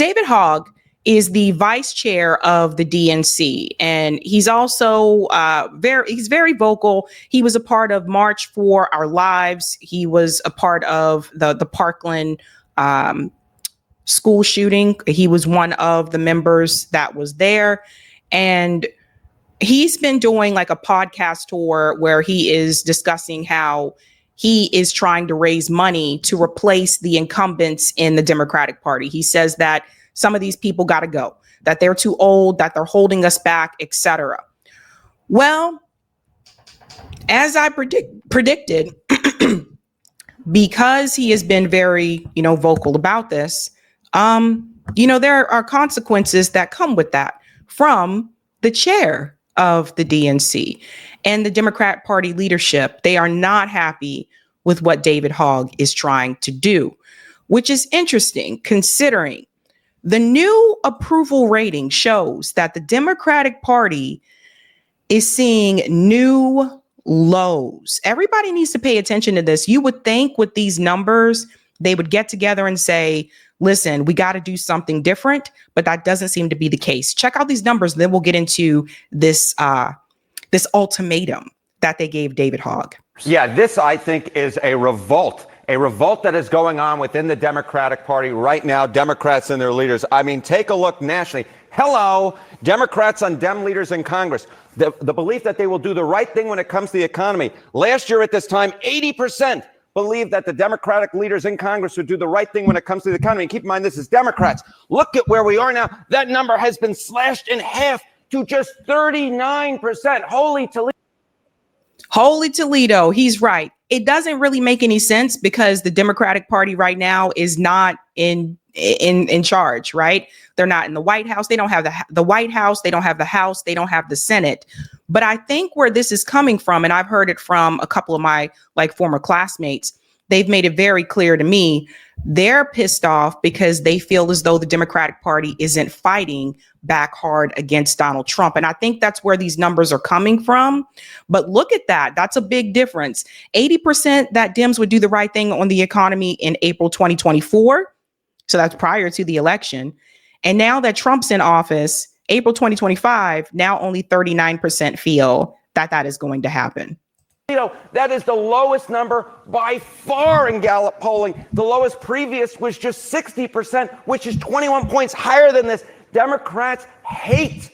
David Hogg is the vice chair of the DNC, and he's also very vocal. He was a part of March for Our Lives. He was a part of the Parkland school shooting. He was one of the members that was there, and he's been doing like a podcast tour where he is discussing how he is trying to raise money to replace the incumbents in the Democratic Party. He says that some of these people got to go, that they're too old, that they're holding us back, etc. Well, as I predicted, because he has been very, vocal about this, there are consequences that come with that from the chair of the DNC and the Democrat Party leadership. They are not happy with what David Hogg is trying to do, which is interesting considering the new approval rating shows that the Democratic Party is seeing new lows. Everybody needs to pay attention to this. You would think with these numbers, they would get together and say, listen, we got to do something different, but that doesn't seem to be the case. Check out these numbers, then we'll get into this ultimatum that they gave David Hogg. Yeah, this, I think, is a revolt that is going on within the Democratic Party right now, Democrats and their leaders. I mean, take a look nationally. Hello, Democrats on Dem leaders in Congress. The belief that they will do the right thing when it comes to the economy. Last year at this time, 80% believed that the Democratic leaders in Congress would do the right thing when it comes to the economy. And keep in mind, this is Democrats. Look at where we are now. That number has been slashed in half to just 39%. Holy Toledo, he's right. It doesn't really make any sense because the Democratic Party right now is not in charge, right? They're not in the White House. They don't have the White House. They don't have the House. They don't have the Senate. But I think where this is coming from, and I've heard it from a couple of my former classmates, they've made it very clear to me, they're pissed off because they feel as though the Democratic Party isn't fighting back hard against Donald Trump. And I think that's where these numbers are coming from. But look at that. That's a big difference. 80% that Dems would do the right thing on the economy in April 2024. So that's prior to the election. And now that Trump's in office, April 2025, now only 39% feel that that is going to happen. That is the lowest number by far in Gallup polling. The lowest previous was just 60%, which is 21 points higher than this. Democrats hate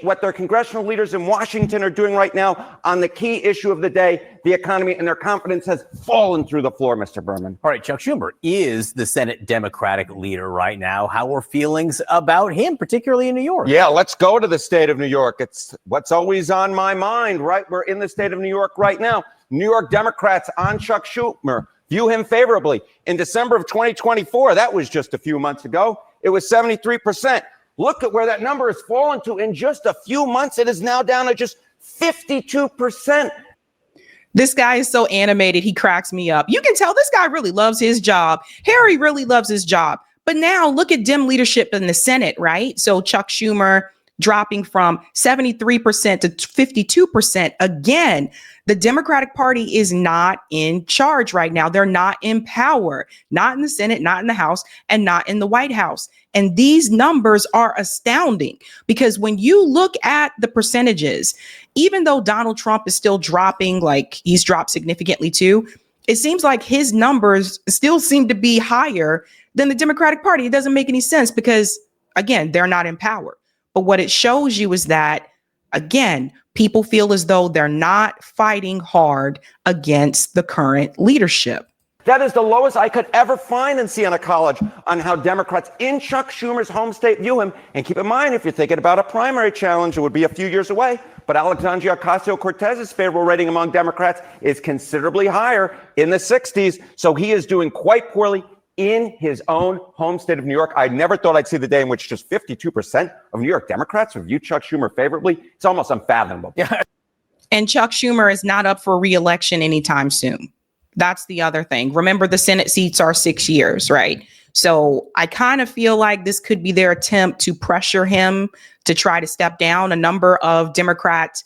what their congressional leaders in Washington are doing right now on the key issue of the day, the economy, and their confidence has fallen through the floor, Mr. Berman. All right, Chuck Schumer is the Senate Democratic leader right now. How are feelings about him, particularly in New York? Yeah, let's go to the state of New York. It's what's always on my mind, right? We're in the state of New York right now. New York Democrats on Chuck Schumer view him favorably. In December of 2024, that was just a few months ago, it was 73%. Look at where that number has fallen to in just a few months. It is now down to just 52%. This guy is so animated. He cracks me up. You can tell this guy really loves his job. Harry really loves his job. But now look at Dem leadership in the Senate, right? So Chuck Schumer dropping from 73% to 52%. Again, the Democratic Party is not in charge right now. They're not in power, not in the Senate, not in the House, and not in the White House. And these numbers are astounding because when you look at the percentages, even though Donald Trump is still dropping, like he's dropped significantly too, it seems like his numbers still seem to be higher than the Democratic Party. It doesn't make any sense because, again, they're not in power. But what it shows you is that, again, people feel as though they're not fighting hard against the current leadership. That is the lowest I could ever find in Siena College on how Democrats in Chuck Schumer's home state view him. And keep in mind, if you're thinking about a primary challenge, it would be a few years away. But Alexandria Ocasio-Cortez's favorable rating among Democrats is considerably higher in the 60s. So he is doing quite poorly in his own home state of New York. I never thought I'd see the day in which just 52% of New York Democrats would view Chuck Schumer favorably. It's almost unfathomable. Yeah. And Chuck Schumer is not up for re-election anytime soon. That's the other thing. Remember, the Senate seats are 6 years, right? So I kind of feel like this could be their attempt to pressure him to try to step down. A number of Democrat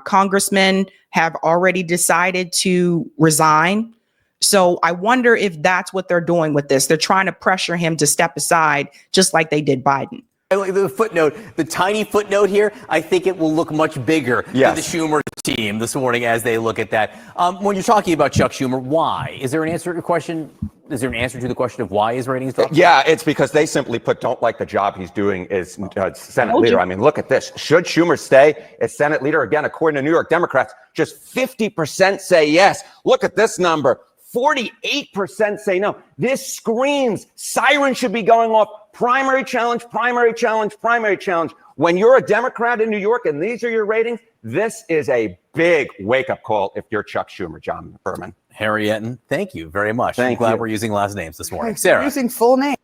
congressmen have already decided to resign. So I wonder if that's what they're doing with this. They're trying to pressure him to step aside, just like they did Biden. The footnote, the tiny footnote here, I think it will look much bigger to the Schumer team this morning as they look at that. When you're talking about Chuck Schumer, why? Is there an answer to the question? Is there an answer to the question of why his ratings dropped? Yeah, it's because they simply don't like the job he's doing as Senate leader. I mean, look at this. Should Schumer stay as Senate leader? Again, according to New York Democrats, just 50% say yes. Look at this number. 48% say no. This screams siren should be going off. Primary challenge, primary challenge, primary challenge. When you're a Democrat in New York and these are your ratings, this is a big wake-up call if you're Chuck Schumer, John Berman. Harry Etten, thank you very much. I'm glad we're using last names this morning. Sarah. Using full name.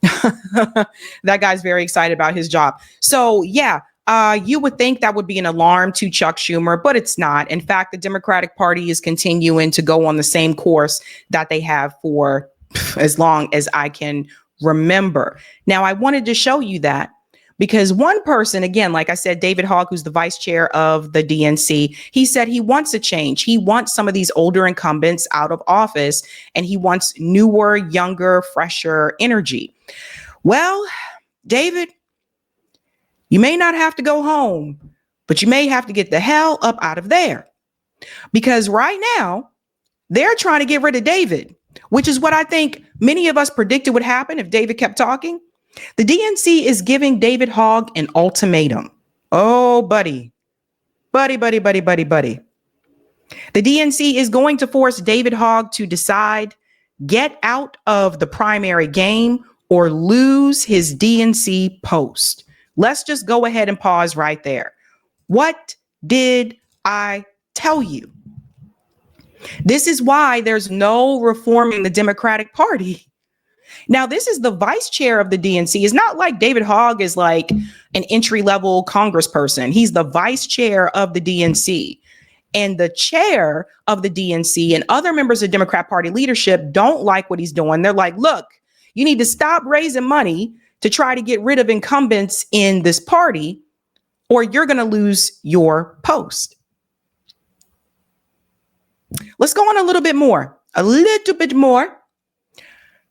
That guy's very excited about his job. So, yeah. You would think that would be an alarm to Chuck Schumer, but it's not. In fact, the Democratic Party is continuing to go on the same course that they have for as long as I can remember. Now, I wanted to show you that because one person, again, like I said, David Hogg, who's the vice chair of the DNC, he said he wants a change. He wants some of these older incumbents out of office, and he wants newer, younger, fresher energy. Well, David, you may not have to go home, but you may have to get the hell up out of there. Because right now, they're trying to get rid of David, which is what I think many of us predicted would happen if David kept talking. The DNC is giving David Hogg an ultimatum. Oh, buddy. Buddy. The DNC is going to force David Hogg to decide, get out of the primary game or lose his DNC post. Let's just go ahead and pause right there. What did I tell you? This is why there's no reforming the Democratic Party. Now, this is the vice chair of the DNC. It's not like David Hogg is like an entry-level congressperson. He's the vice chair of the DNC. And the chair of the DNC and other members of Democrat Party leadership don't like what he's doing. They're like, look, you need to stop raising money to try to get rid of incumbents in this party, or you're going to lose your post. Let's go on a little bit more.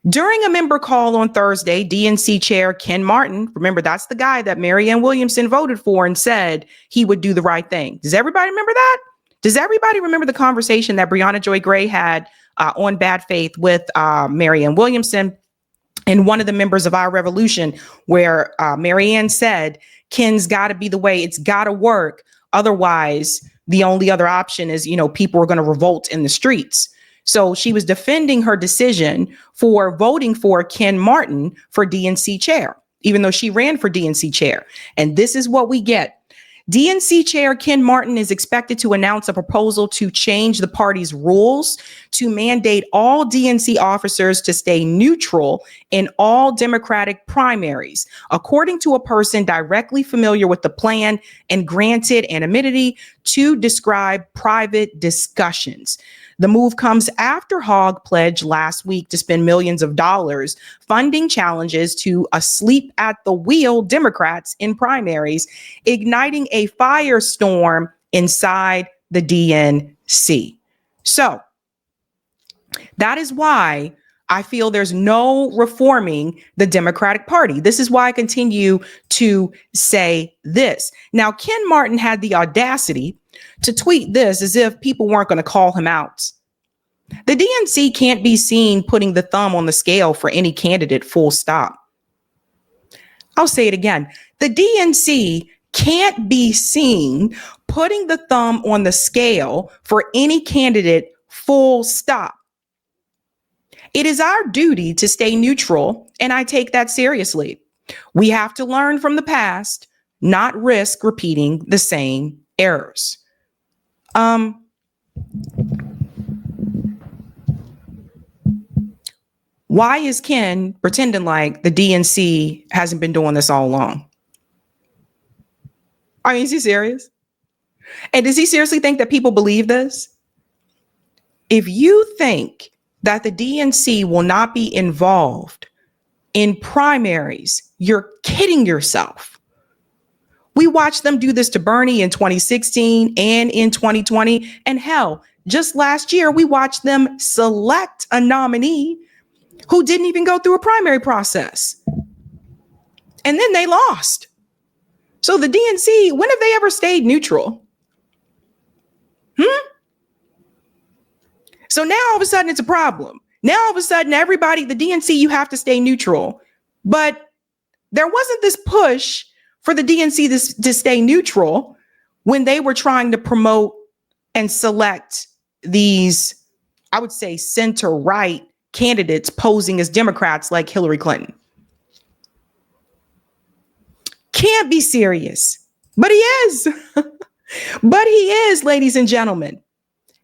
During a member call on Thursday, DNC Chair Ken Martin, remember that's the guy that Marianne Williamson voted for and said he would do the right thing. Does everybody remember that? Does everybody remember the conversation that Brianna Joy Gray had on Bad Faith with Marianne Williamson? And one of the members of Our Revolution, where Marianne said, Ken's got to be the way, it's got to work. Otherwise, the only other option is, people are going to revolt in the streets. So she was defending her decision for voting for Ken Martin for DNC chair, even though she ran for DNC chair. And this is what we get. DNC Chair Ken Martin is expected to announce a proposal to change the party's rules to mandate all DNC officers to stay neutral in all Democratic primaries, according to a person directly familiar with the plan and granted anonymity to describe private discussions. The move comes after Hogg pledged last week to spend millions of dollars funding challenges to asleep at the wheel Democrats in primaries, igniting a firestorm inside the DNC. So that is why I feel there's no reforming the Democratic Party. This is why I continue to say this. Now, Ken Martin had the audacity to tweet this as if people weren't going to call him out. The DNC can't be seen putting the thumb on the scale for any candidate, full stop. I'll say it again. The DNC can't be seen putting the thumb on the scale for any candidate, full stop. It is our duty to stay neutral, and I take that seriously. We have to learn from the past, not risk repeating the same errors. Why is Ken pretending like the DNC hasn't been doing this all along? I mean, is he serious? And does he seriously think that people believe this? If you think that the DNC will not be involved in primaries, you're kidding yourself. We watched them do this to Bernie in 2016 and in 2020. And hell, just last year, we watched them select a nominee who didn't even go through a primary process. And then they lost. So the DNC, when have they ever stayed neutral? So now all of a sudden it's a problem. Now all of a sudden everybody, the DNC, you have to stay neutral. But there wasn't this push for the DNC to stay neutral when they were trying to promote and select these, I would say, center-right candidates posing as Democrats like Hillary Clinton. Can't be serious, but he is. But he is, ladies and gentlemen.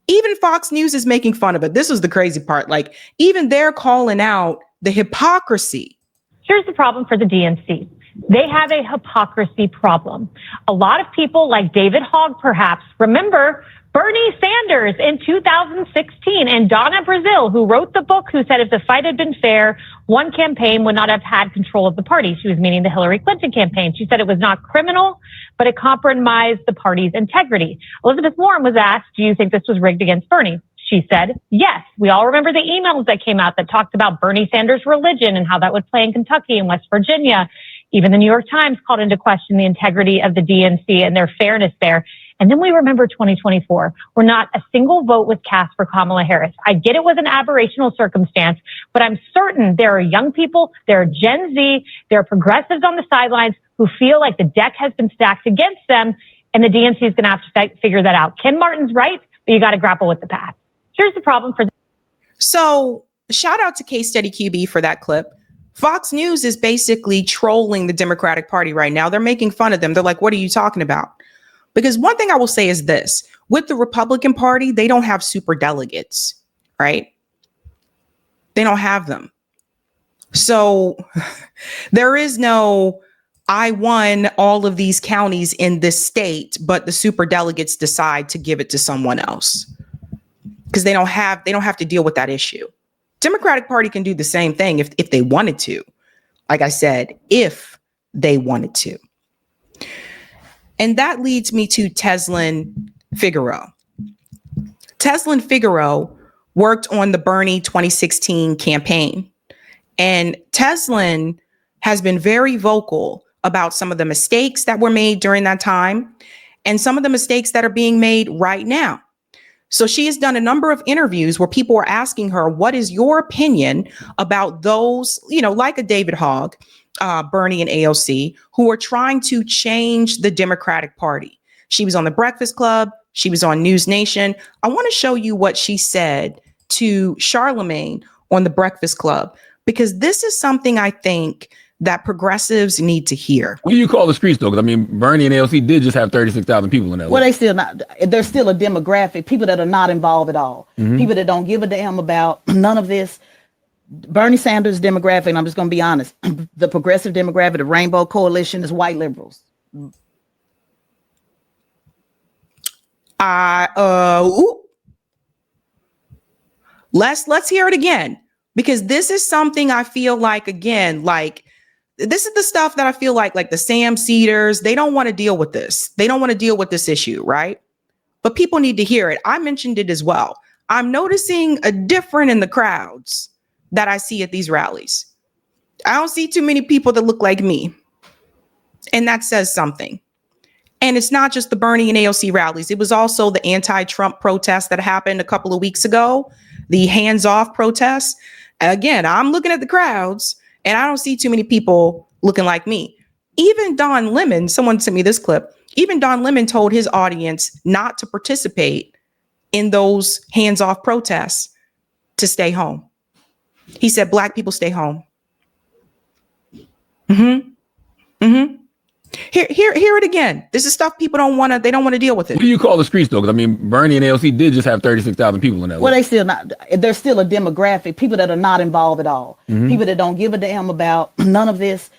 Even Fox News is making fun of it. This is the crazy part. Like, even they're calling out the hypocrisy. Here's the problem for the DNC. They have a hypocrisy problem. A lot of people like David Hogg, perhaps, remember Bernie Sanders in 2016 and Donna Brazile, who wrote the book, who said if the fight had been fair, one campaign would not have had control of the party. She was meaning the Hillary Clinton campaign. She said it was not criminal, but it compromised the party's integrity. Elizabeth Warren was asked, do you think this was rigged against Bernie? She said, yes. We all remember the emails that came out that talked about Bernie Sanders' religion and how that would play in Kentucky and West Virginia. Even the New York Times called into question the integrity of the DNC and their fairness there. And then we remember 2024, where not a single vote was cast for Kamala Harris. I get it was an aberrational circumstance, but I'm certain there are young people, there are Gen Z, there are progressives on the sidelines who feel like the deck has been stacked against them, and the DNC is going to have to figure that out. Ken Martin's right, but you got to grapple with the past. Here's the problem for. So shout out to Case Study QB for that clip. Fox News is basically trolling the Democratic Party right now. They're making fun of them. They're like, what are you talking about? Because one thing I will say is this, with the Republican Party, they don't have super delegates, right? They don't have them. So there is no, I won all of these counties in this state, but the super delegates decide to give it to someone else because they don't have to deal with that issue. Democratic Party can do the same thing if they wanted to. Like I said, if they wanted to. And that leads me to Tezlyn Figaro. Tezlyn Figaro worked on the Bernie 2016 campaign. And Tezlyn has been very vocal about some of the mistakes that were made during that time and some of the mistakes that are being made right now. So she has done a number of interviews where people are asking her, what is your opinion about those, like a David Hogg, Bernie and AOC, who are trying to change the Democratic Party? She was on The Breakfast Club. She was on News Nation. I want to show you what she said to Charlemagne on The Breakfast Club, because this is something I think that progressives need to hear. What do you call the streets, though? Because, Bernie and AOC did just have 36,000 people in that. Well, there's still a demographic, people that are not involved at all. Mm-hmm. People that don't give a damn about none of this. Bernie Sanders demographic, and I'm just going to be honest, the progressive demographic, the Rainbow Coalition, is white liberals. Let's hear it again, because this is something I feel like, again, like this is the stuff that I feel like the Sam Cedars, they don't want to deal with this. They don't want to deal with this issue, right? But people need to hear it. I mentioned it as well. I'm noticing a difference in the crowds that I see at these rallies. I don't see too many people that look like me. And that says something. And it's not just the Bernie and AOC rallies. It was also the anti-Trump protests that happened a couple of weeks ago, the hands-off protests. Again, I'm looking at the crowds and I don't see too many people looking like me. Even Don Lemon, someone sent me this clip, even Don Lemon told his audience not to participate in those hands-off protests, to stay home. He said, Black people stay home. Hear it again. This is stuff people don't want to deal with it. What do you call the streets, though? Because, Bernie and AOC did just have 36,000 people in that. Well, there's still a demographic, people that are not involved at all. Mm-hmm. People that don't give a damn about none of this.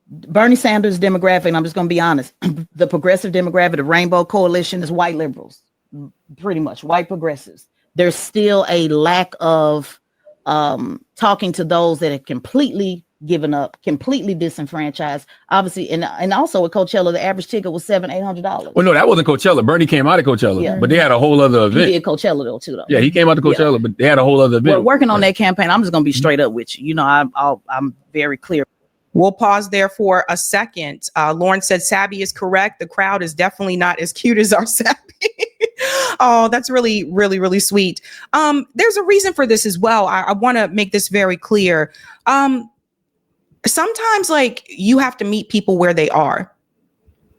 Bernie Sanders demographic, and I'm just going to be honest, the progressive demographic, the Rainbow Coalition, is white liberals, pretty much white progressives. There's still a lack of talking to those that have completely given up, completely disenfranchised. Obviously, and also at Coachella, the average ticket was $700-800. Well, no, that wasn't Coachella. Bernie came out of Coachella, but they had a whole other event. He did Coachella though too, though. Yeah, he came out to Coachella, but they had a whole other event. We're working on that campaign. I'm just gonna be straight up with you. You know, I'm very clear. We'll pause there for a second. Lauren said Sabby is correct. The crowd is definitely not as cute as our Sabby. Oh, that's really, really, really sweet. There's a reason for this as well. I want to make this very clear. Sometimes, like, you have to meet people where they are,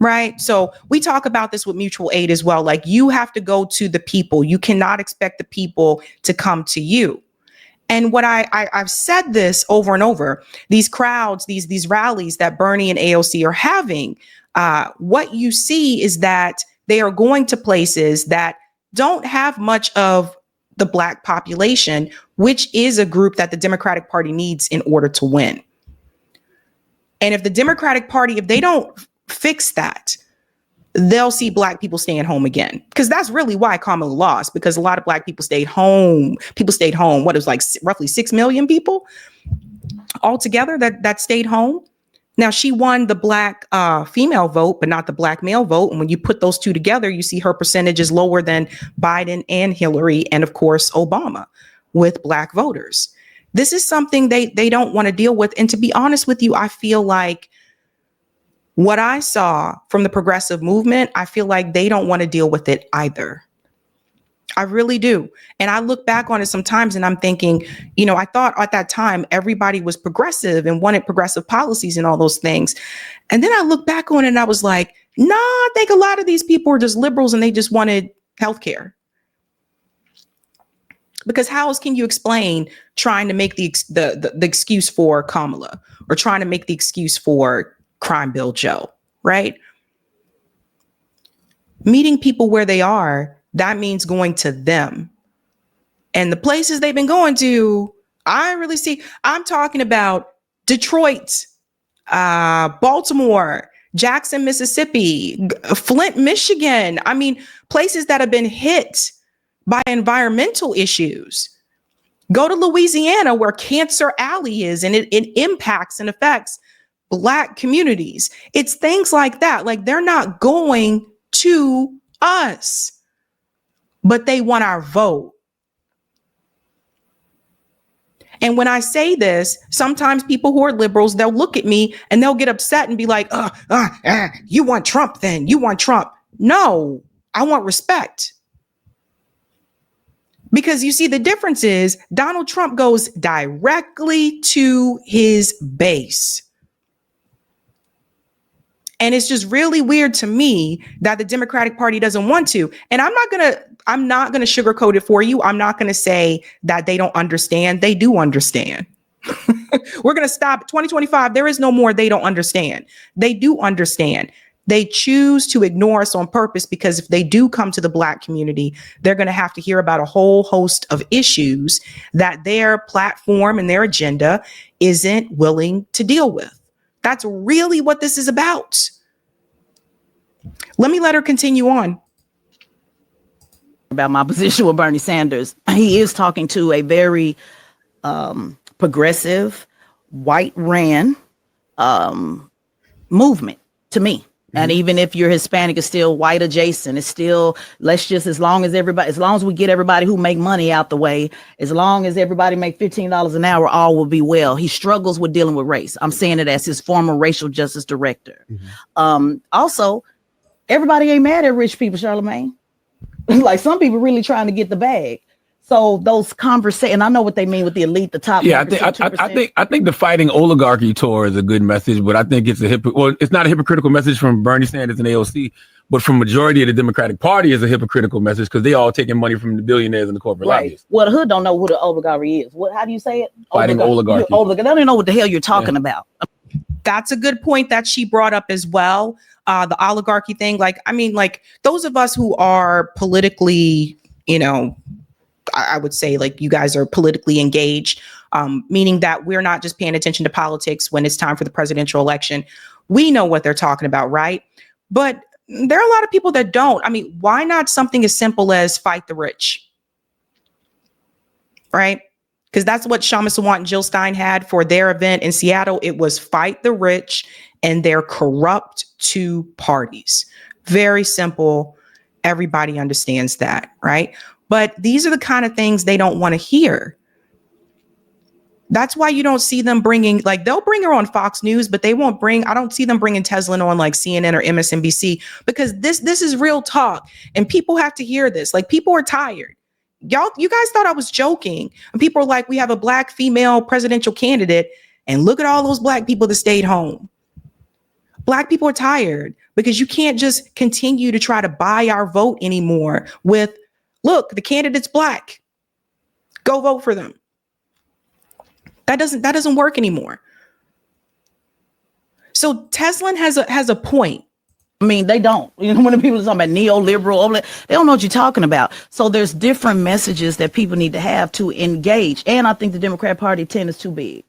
right? So we talk about this with mutual aid as well. Like, you have to go to the people. You cannot expect the people to come to you. And what I've said this over and over, these crowds, these rallies that Bernie and AOC are having, what you see is that they are going to places that don't have much of the Black population, which is a group that the Democratic Party needs in order to win. And if the Democratic Party, if they don't fix that, they'll see Black people staying home again, because that's really why Kamala lost, because a lot of Black people stayed home. People stayed home. What, it was like roughly 6 million people altogether that stayed home. Now, she won the Black female vote, but not the Black male vote. And when you put those two together, you see her percentage is lower than Biden and Hillary and, of course, Obama with Black voters. This is something they don't want to deal with. And to be honest with you, I feel like what I saw from the progressive movement, I feel like they don't want to deal with it either. I really do. And I look back on it sometimes and I'm thinking, you know, I thought at that time everybody was progressive and wanted progressive policies and all those things. And then I look back on it and I was like, nah, I think a lot of these people are just liberals and they just wanted healthcare. Because how else can you explain trying to make the excuse for Kamala or trying to make the excuse for Crime Bill Joe, right? Meeting people where they are, that means going to them. And the places they've been going to, I really see, I'm talking about Detroit, Baltimore, Jackson, Mississippi, Flint, Michigan. I mean, places that have been hit by environmental issues. Go to Louisiana, where Cancer Alley is, and it impacts and affects Black communities. It's things like that. Like, they're not going to us, but they want our vote. And when I say this, sometimes people who are liberals, they'll look at me and they'll get upset and be like, you want Trump then? You want Trump? No, I want respect. Because you see, the difference is Donald Trump goes directly to his base. And it's just really weird to me that the Democratic Party doesn't want to. And I'm not going to sugarcoat it for you. I'm not going to say that they don't understand. They do understand. We're going to stop 2025. There is no more they don't understand. They do understand. They choose to ignore us on purpose, because if they do come to the Black community, they're going to have to hear about a whole host of issues that their platform and their agenda isn't willing to deal with. That's really what this is about. Let her continue on. About my position with Bernie Sanders. He is talking to a very progressive, white ran movement to me. And even if you're Hispanic, it's still white adjacent. It's still, as long as we get everybody who make money out the way, as long as everybody make $15 an hour, all will be well. He struggles with dealing with race. I'm saying it as his former racial justice director. Also, everybody ain't mad at rich people, Charlamagne. Like, some people really trying to get the bag. So those conversations, and I know what they mean with the elite, the top. Yeah, I think the fighting oligarchy tour is a good message, but I think it's it's not a hypocritical message from Bernie Sanders and AOC, but from majority of the Democratic Party is a hypocritical message, because they all taking money from the billionaires and the corporate lobbyists. Well, the hood don't know who the oligarchy is. How do you say it? Fighting oligarchy. They don't even know what the hell you're talking about. That's a good point that she brought up as well. The oligarchy thing. Like, I mean, like, those of us who are politically, I would say, like, you guys are politically engaged, meaning that we're not just paying attention to politics when it's time for the presidential election. We know what they're talking about, right? But there are a lot of people that don't. I mean, why not something as simple as fight the rich? Right? because that's what Shama Sawant and Jill Stein had for their event in Seattle. It was fight the rich and their corrupt two parties. Very simple. Everybody understands that, right? But these are the kind of things they don't want to hear. That's why you don't see them bringing, like, they'll bring her on Fox News, but they won't bring, I don't see them bringing Tezlyn on like CNN or MSNBC, because this is real talk and people have to hear this. Like, people are tired. You guys thought I was joking. And people are like, we have a black female presidential candidate and look at all those black people that stayed home. Black people are tired because you can't just continue to try to buy our vote anymore with, look, the candidate's black. Go vote for them. That doesn't work anymore. So Tezlyn has a point. I mean, they don't. You know, when the people are talking about neoliberal, they don't know what you're talking about. So there's different messages that people need to have to engage. And I think the Democrat Party 10 is too big.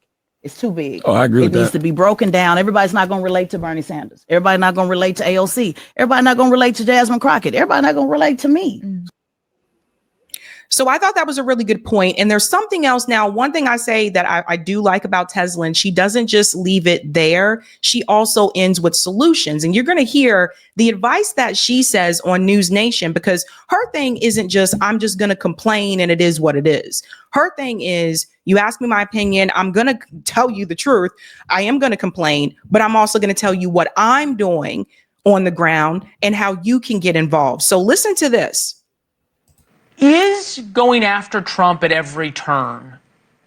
It's too big. Oh, I agree with that. It needs to be broken down. Everybody's not going to relate to Bernie Sanders. Everybody's not going to relate to AOC. Everybody's not going to relate to Jasmine Crockett. Everybody's not going to relate to me. So I thought that was a really good point. And there's something else now. One thing I say that I do like about Tezlyn, she doesn't just leave it there. She also ends with solutions. And you're going to hear the advice that she says on News Nation, because her thing isn't just, I'm just going to complain and it is what it is. Her thing is, you ask me my opinion, I'm going to tell you the truth. I am going to complain, but I'm also going to tell you what I'm doing on the ground and how you can get involved. So listen to this. Is going after Trump at every turn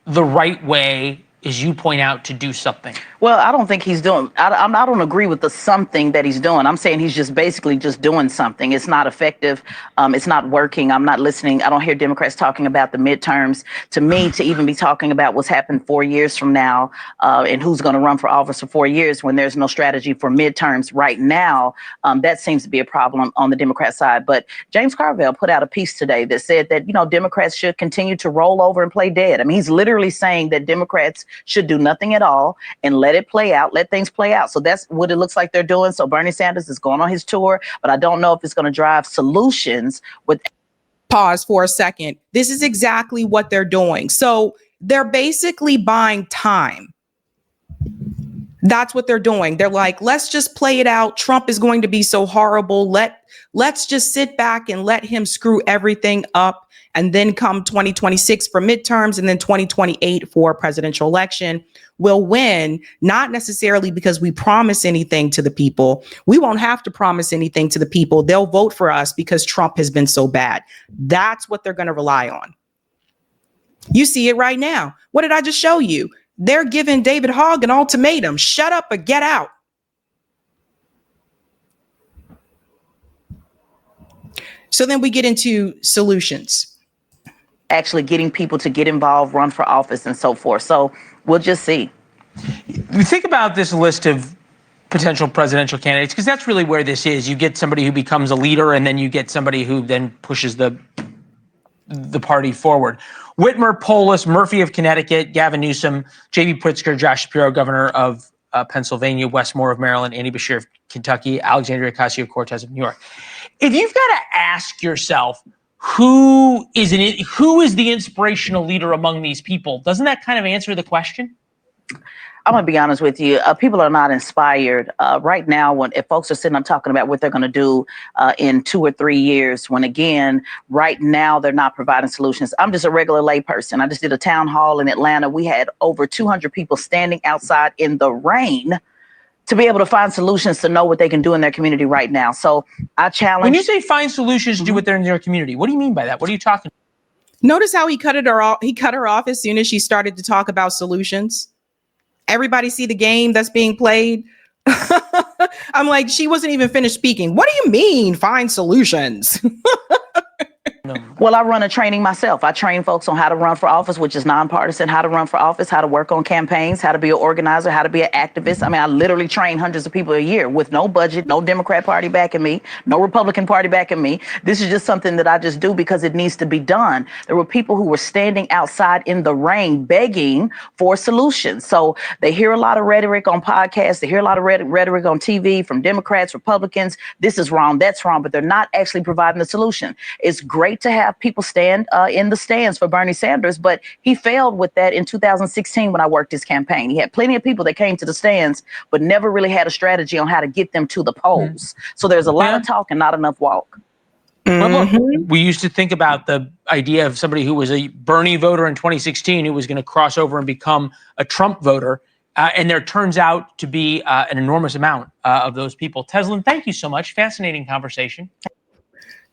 the right way, as you point out, to do something? Well, I don't think he's doing, I don't agree with the something that he's doing. I'm saying he's just basically just doing something. It's not effective. It's not working. I'm not listening. I don't hear Democrats talking about the midterms. To me, to even be talking about what's happened 4 years from now and who's going to run for office for 4 years when there's no strategy for midterms right now, that seems to be a problem on the Democrat side. But James Carville put out a piece today that said that, you know, Democrats should continue to roll over and play dead. I mean, he's literally saying that Democrats should do nothing at all and let it play out, let things play out. So that's what it looks like they're doing. So Bernie Sanders is going on his tour, but I don't know if it's going to drive solutions with. Pause for a second. This is exactly what they're doing. So they're basically buying time. That's what they're doing. They're like, let's just play it out. Trump is going to be so horrible. Let's just sit back and let him screw everything up. And then come 2026 for midterms and then 2028 for a presidential election, we'll win, not necessarily because we promise anything to the people. We won't have to promise anything to the people. They'll vote for us because Trump has been so bad. That's what they're going to rely on. You see it right now. What did I just show you? They're giving David Hogg an ultimatum. Shut up or get out. So then we get into solutions. Actually getting people to get involved, run for office and so forth. So we'll just see. You think about this list of potential presidential candidates, because that's really where this is. You get somebody who becomes a leader and then you get somebody who then pushes the party forward. Whitmer, Polis, Murphy of Connecticut, Gavin Newsom, J.B. Pritzker, Josh Shapiro, governor of Pennsylvania, Wes Moore of Maryland, Andy Beshear of Kentucky, Alexandria Ocasio-Cortez of New York. If you've got to ask yourself, who is the inspirational leader among these people? Doesn't that kind of answer the question? I'm going to be honest with you. People are not inspired right now. If folks are sitting up talking about what they're going to do in 2 or 3 years, when again, right now they're not providing solutions. I'm just a regular layperson. I just did a town hall in Atlanta. We had over 200 people standing outside in the rain to be able to find solutions to know what they can do in their community right now. So I challenge. When you say find solutions to do what they're in their community, what do you mean by that? What are you talking about? Notice how he cut her off as soon as she started to talk about solutions. Everybody see the game that's being played? I'm like, she wasn't even finished speaking. What do you mean find solutions? Well, I run a training myself. I train folks on how to run for office, which is nonpartisan, how to run for office, how to work on campaigns, how to be an organizer, how to be an activist. I mean, I literally train hundreds of people a year with no budget, no Democrat Party backing me, no Republican Party backing me. This is just something that I just do because it needs to be done. There were people who were standing outside in the rain begging for solutions. So they hear a lot of rhetoric on podcasts. They hear a lot of rhetoric on TV from Democrats, Republicans. This is wrong, that's wrong, but they're not actually providing the solution. It's great to have have people stand in the stands for Bernie Sanders, but he failed with that in 2016 when I worked his campaign. He had plenty of people that came to the stands, but never really had a strategy on how to get them to the polls. So there's a lot of talk and not enough walk. Well, we used to think about the idea of somebody who was a Bernie voter in 2016 who was going to cross over and become a Trump voter. And there turns out to be an enormous amount of those people. Tezlyn, thank you so much. Fascinating conversation.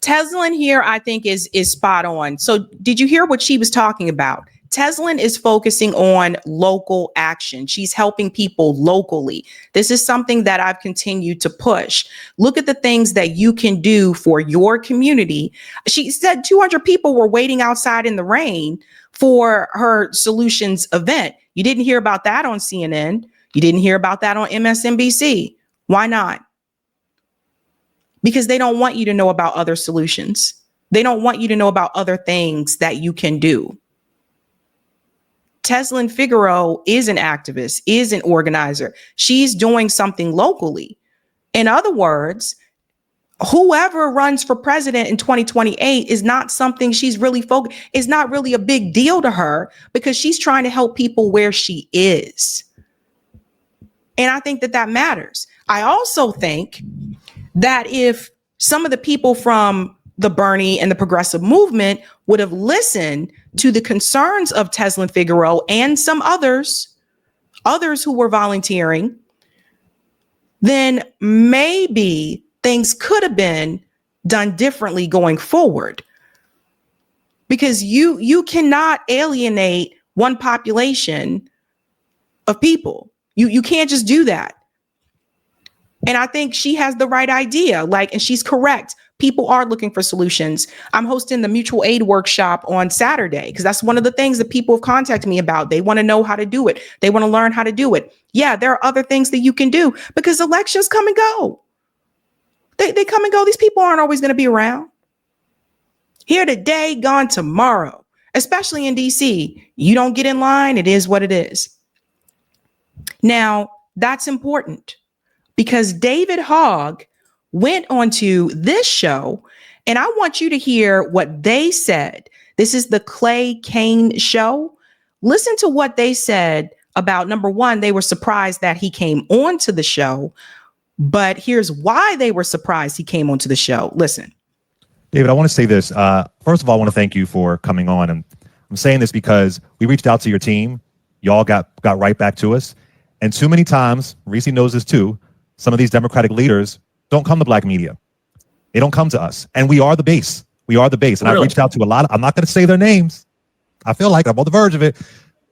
Tezlyn here, I think, is spot on. So did you hear what she was talking about? Tezlyn is focusing on local action. She's helping people locally. This is something that I've continued to push. Look at the things that you can do for your community. She said 200 people were waiting outside in the rain for her solutions event. You didn't hear about that on CNN. You didn't hear about that on MSNBC. Why not? Because they don't want you to know about other solutions. They don't want you to know about other things that you can do. Tezlyn Figaro is an activist, is an organizer. She's doing something locally. In other words, whoever runs for president in 2028 is not something she's really focused. It's not really a big deal to her because she's trying to help people where she is. And I think that that matters. I also think that if some of the people from the Bernie and the progressive movement would have listened to the concerns of Tezlyn Figaro and some others who were volunteering, then maybe things could have been done differently going forward. Because you cannot alienate one population of people. You can't just do that. And I think she has the right idea, and she's correct. People are looking for solutions. I'm hosting the mutual aid workshop on Saturday because that's one of the things that people have contacted me about. They want to know how to do it. They want to learn how to do it. Yeah, there are other things that you can do because elections come and go. They come and go. These people aren't always going to be around. Here today, gone tomorrow, especially in DC. You don't get in line. It is what it is. Now, that's important because David Hogg went onto this show, and I want you to hear what they said. This is the Clay Kane show. Listen to what they said about, number one, they were surprised that he came onto the show, but here's why they were surprised he came onto the show. Listen. David, I want to say this. First of all, I want to thank you for coming on. And I'm saying this because we reached out to your team. Y'all got right back to us. And too many times, Reese knows this too, some of these Democratic leaders don't come to Black media. They don't come to us. And we are the base. We are the base. And really? I've reached out to a lot. I'm not going to say their names. I feel like I'm on the verge of it.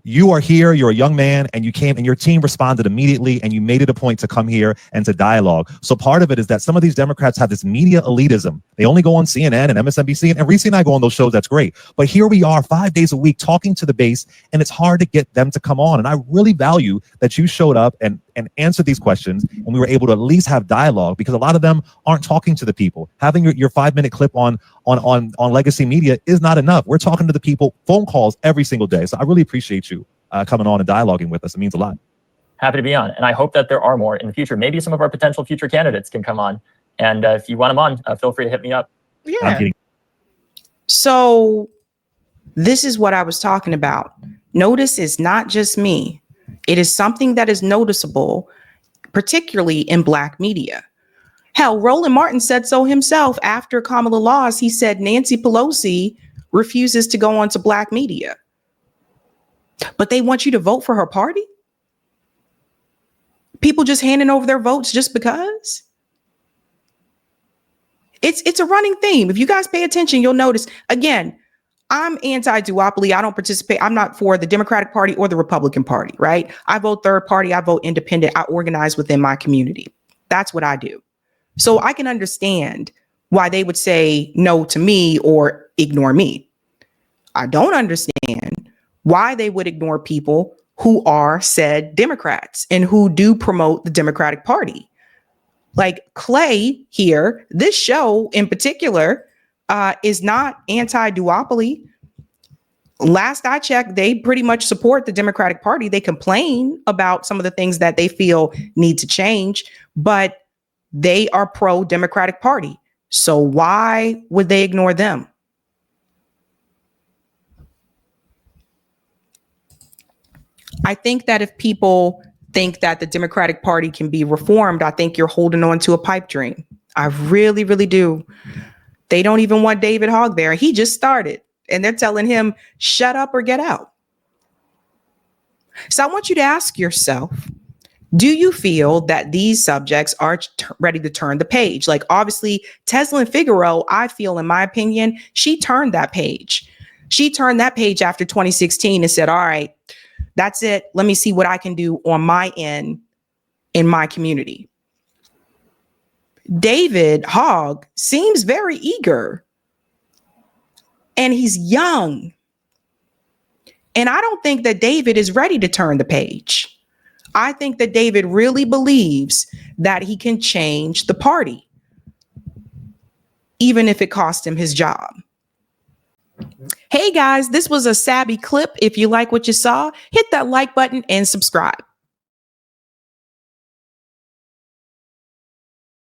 You are here, you're a young man, and you came and your team responded immediately, and you made it a point to come here and to dialogue. So part of it is that some of these Democrats have this media elitism. They only go on CNN and MSNBC, and Reese and I go on those shows. That's great. But here we are 5 days a week talking to the base, and it's hard to get them to come on. And I really value that you showed up and answered these questions, and we were able to at least have dialogue because a lot of them aren't talking to the people. Having your 5-minute clip on legacy media is not enough. We're talking to the people, phone calls every single day. So I really appreciate you coming on and dialoguing with us. It means a lot. Happy to be on. And I hope that there are more in the future. Maybe some of our potential future candidates can come on. And if you want them on, feel free to hit me up. Yeah. So this is what I was talking about. Notice it's not just me. It is something that is noticeable, particularly in Black media. Hell, Roland Martin said so himself after Kamala lost. He said Nancy Pelosi refuses to go onto Black media. But they want you to vote for her party? People just handing over their votes just because? It's a running theme. If you guys pay attention, you'll notice. Again, I'm anti-duopoly. I don't participate. I'm not for the Democratic Party or the Republican Party, right? I vote third party. I vote independent. I organize within my community. That's what I do. So I can understand why they would say no to me or ignore me. I don't understand why they would ignore people who are said Democrats and who do promote the Democratic Party. Like Clay here, this show in particular is not anti-duopoly. Last I checked, they pretty much support the Democratic Party. They complain about some of the things that they feel need to change, but they are pro-Democratic Party. So why would they ignore them? I think that if people think that the Democratic Party can be reformed, I think you're holding on to a pipe dream. I really, really do. They don't even want David Hogg there. He just started and they're telling him, shut up or get out. So I want you to ask yourself, do you feel that these subjects are ready to turn the page? Like, obviously, Tezlyn Figaro, I feel, in my opinion, she turned that page. She turned that page after 2016 and said, all right, that's it. Let me see what I can do on my end in my community. David Hogg seems very eager, and he's young. And I don't think that David is ready to turn the page. I think that David really believes that he can change the party, even if it cost him his job. Hey guys, this was a Sabby clip. If you like what you saw, hit that like button and subscribe.